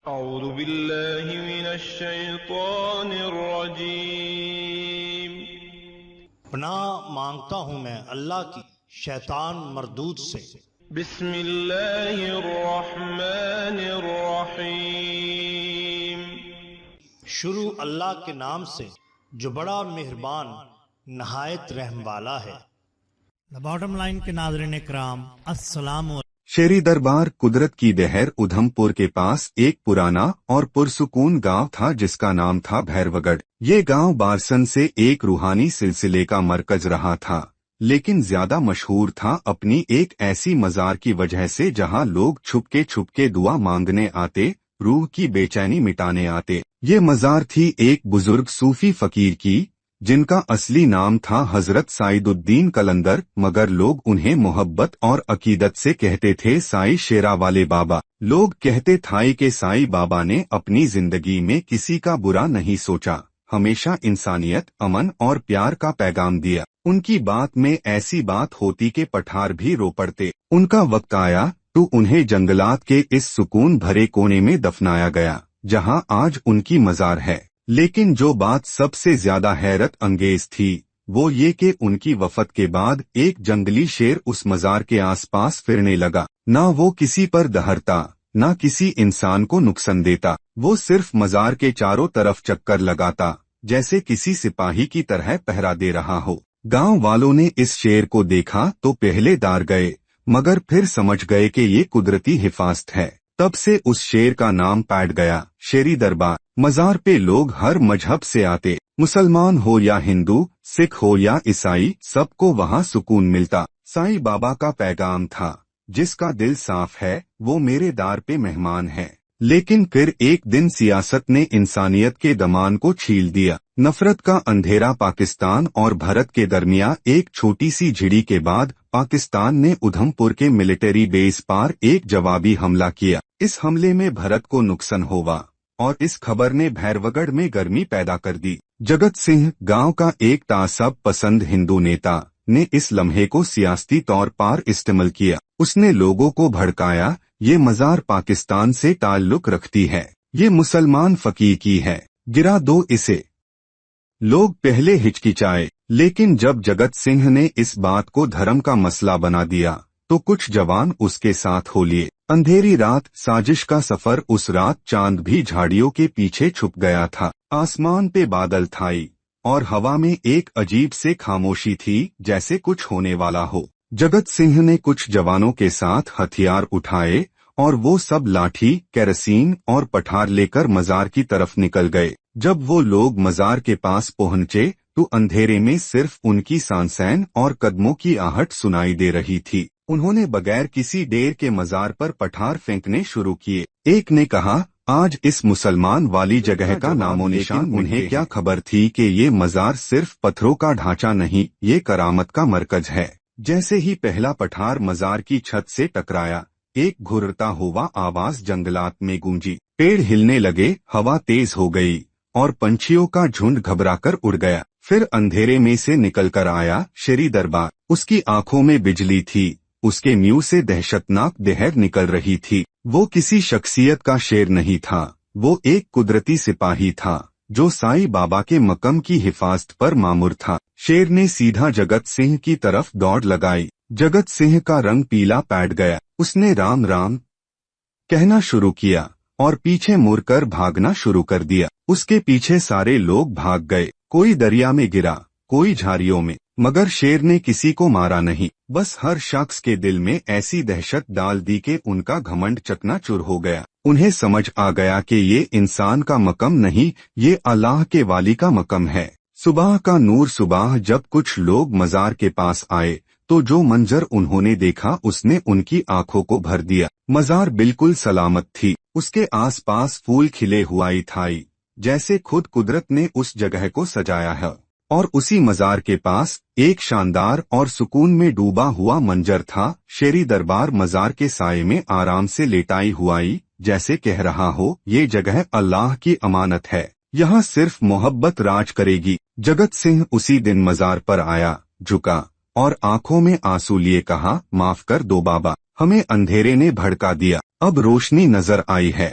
اعوذ باللہ من الشیطان الرجیم۔ پناہ مانگتا ہوں میں اللہ کی شیطان مردود سے۔ بسم اللہ الرحمن الرحیم۔ شروع اللہ کے نام سے جو بڑا مہربان نہایت رحم والا ہے۔ باٹم لائن کے ناظرین اکرام، السلام علیکم۔ شیری دربار قدرت کی دہر ادھم پور کے پاس ایک پرانا اور پرسکون گاؤں تھا جس کا نام تھا بھیروگڑھ۔ یہ گاؤں بارسن سے ایک روحانی سلسلے کا مرکز رہا تھا، لیکن زیادہ مشہور تھا اپنی ایک ایسی مزار کی وجہ سے جہاں لوگ چھپ کے دعا مانگنے آتے، روح کی بے چینی مٹانے آتے۔ یہ مزار تھی ایک بزرگ صوفی فقیر کی جن کا اصلی نام تھا حضرت سعید الدین قلندر، مگر لوگ انہیں محبت اور عقیدت سے کہتے تھے سائی شیرا والے بابا۔ لوگ کہتے تھے کہ سائی بابا نے اپنی زندگی میں کسی کا برا نہیں سوچا، ہمیشہ انسانیت، امن اور پیار کا پیغام دیا۔ ان کی بات میں ایسی بات ہوتی کہ پٹھار بھی رو پڑتے۔ ان کا وقت آیا تو انہیں جنگلات کے اس سکون بھرے کونے میں دفنایا گیا جہاں آج ان کی مزار ہے۔ لیکن جو بات سب سے زیادہ حیرت انگیز تھی وہ یہ کہ ان کی وفات کے بعد ایک جنگلی شیر اس مزار کے آس پاس پھرنے لگا۔ نہ وہ کسی پر دہرتا، نہ کسی انسان کو نقصان دیتا، وہ صرف مزار کے چاروں طرف چکر لگاتا جیسے کسی سپاہی کی طرح پہرا دے رہا ہو۔ گاؤں والوں نے اس شیر کو دیکھا تو پہلے ڈر گئے، مگر پھر سمجھ گئے کہ یہ قدرتی حفاظت ہے۔ تب سے اس شیر کا نام پڑ گیا شیری دربار۔ مزار پہ لوگ ہر مذہب سے آتے، مسلمان ہو یا ہندو، سکھ ہو یا عیسائی، سب کو وہاں سکون ملتا۔ سائی بابا کا پیغام تھا، جس کا دل صاف ہے وہ میرے دار پہ مہمان ہے۔ لیکن پھر ایک دن سیاست نے انسانیت کے دمان کو چھیل دیا۔ نفرت کا اندھیرا پاکستان اور بھارت کے درمیان ایک چھوٹی سی جھڑی کے بعد پاکستان نے ادھم پور کے ملٹری بیس پر ایک جوابی حملہ کیا۔ اس حملے میں بھارت کو نقصان ہوا اور اس خبر نے بھیروگڑھ میں گرمی پیدا کر دی۔ جگت سنگھ، گاؤں کا ایک تعصب پسند ہندو نیتا، نے اس لمحے کو سیاسی طور پر استعمال کیا۔ اس نے لوگوں کو بھڑکایا، یہ مزار پاکستان سے تعلق رکھتی ہے، یہ مسلمان فقیر کی ہے، گرا دو اسے۔ لوگ پہلے ہچکچائے، لیکن جب جگت سنگھ نے اس بات کو دھرم کا مسئلہ بنا دیا تو کچھ جوان اس کے ساتھ ہو لیے۔ اندھیری رات، سازش کا سفر۔ اس رات چاند بھی جھاڑیوں کے پیچھے چھپ گیا تھا، آسمان پہ بادل تھائی اور ہوا میں ایک عجیب سے خاموشی تھی جیسے کچھ ہونے والا ہو۔ جگت سنگھ نے کچھ جوانوں کے ساتھ ہتھیار اٹھائے اور وہ سب لاٹھی، کیروسین اور پٹھار لے کر مزار کی طرف نکل گئے۔ جب وہ لوگ مزار کے پاس پہنچے تو اندھیرے میں صرف ان کی سانسیں اور قدموں کی آہٹ سنائی دے رہی تھی۔ انہوں نے بغیر کسی دیر کے مزار پر پٹھار پھینکنے شروع کیے۔ ایک نے کہا، آج اس مسلمان والی جگہ کا نام و نشان۔ انہیں کیا خبر تھی کہ یہ مزار صرف پتھروں کا ڈھانچہ نہیں، یہ کرامت کا مرکز ہے۔ جیسے ہی پہلا پٹھار مزار کی چھت سے ٹکرایا، ایک گھرتا ہوا آواز جنگلات میں گونجی، پیڑ ہلنے لگے، ہوا تیز ہو گئی اور پنچھیوں کا جھنڈ گھبرا کر اڑ گیا۔ پھر اندھیرے میں سے نکل کر آیا شیری دربار۔ اس کی آنکھوں میں بجلی تھی، اس کے منہ سے دہشتناک دہر نکل رہی تھی۔ وہ کسی شخصیت کا شیر نہیں تھا، وہ ایک قدرتی سپاہی تھا جو سائی بابا کے مقام کی حفاظت پر مامور تھا۔ شیر نے سیدھا جگت سنگھ کی طرف دوڑ لگائی۔ جگت سنگھ کا رنگ پیلا پڑ گیا، اس نے رام رام کہنا شروع کیا اور پیچھے مڑ کر بھاگنا شروع کر دیا۔ اس کے پیچھے سارے لوگ بھاگ گئے، کوئی دریا میں گرا، کوئی جھاڑیوں میں، مگر شیر نے کسی کو مارا نہیں۔ بس ہر شخص کے دل میں ایسی دہشت ڈال دی کہ ان کا گھمنڈ چکنا چور ہو گیا۔ انہیں سمجھ آ گیا کہ یہ انسان کا مقام نہیں، یہ اللہ کے والی کا مقام ہے۔ صبح کا نور۔ صبح جب کچھ لوگ مزار کے پاس آئے تو جو منظر انہوں نے دیکھا اس نے ان کی آنکھوں کو بھر دیا۔ مزار بالکل سلامت تھی، اس کے آس پاس پھول کھلے ہوئے تھے جیسے خود قدرت نے اس جگہ کو سجایا ہے۔ اور اسی مزار کے پاس ایک شاندار اور سکون میں ڈوبا ہوا منظر تھا۔ شیری دربار مزار کے سائے میں آرام سے لیٹائی ہوئی، جیسے کہہ رہا ہو، یہ جگہ اللہ کی امانت ہے، یہاں صرف محبت راج کرے گی۔ جگت سنگھ اسی دن مزار پر آیا، جھکا اور آنکھوں میں آنسو لیے کہا، معاف کر دو بابا، ہمیں اندھیرے نے بھڑکا دیا، اب روشنی نظر آئی ہے۔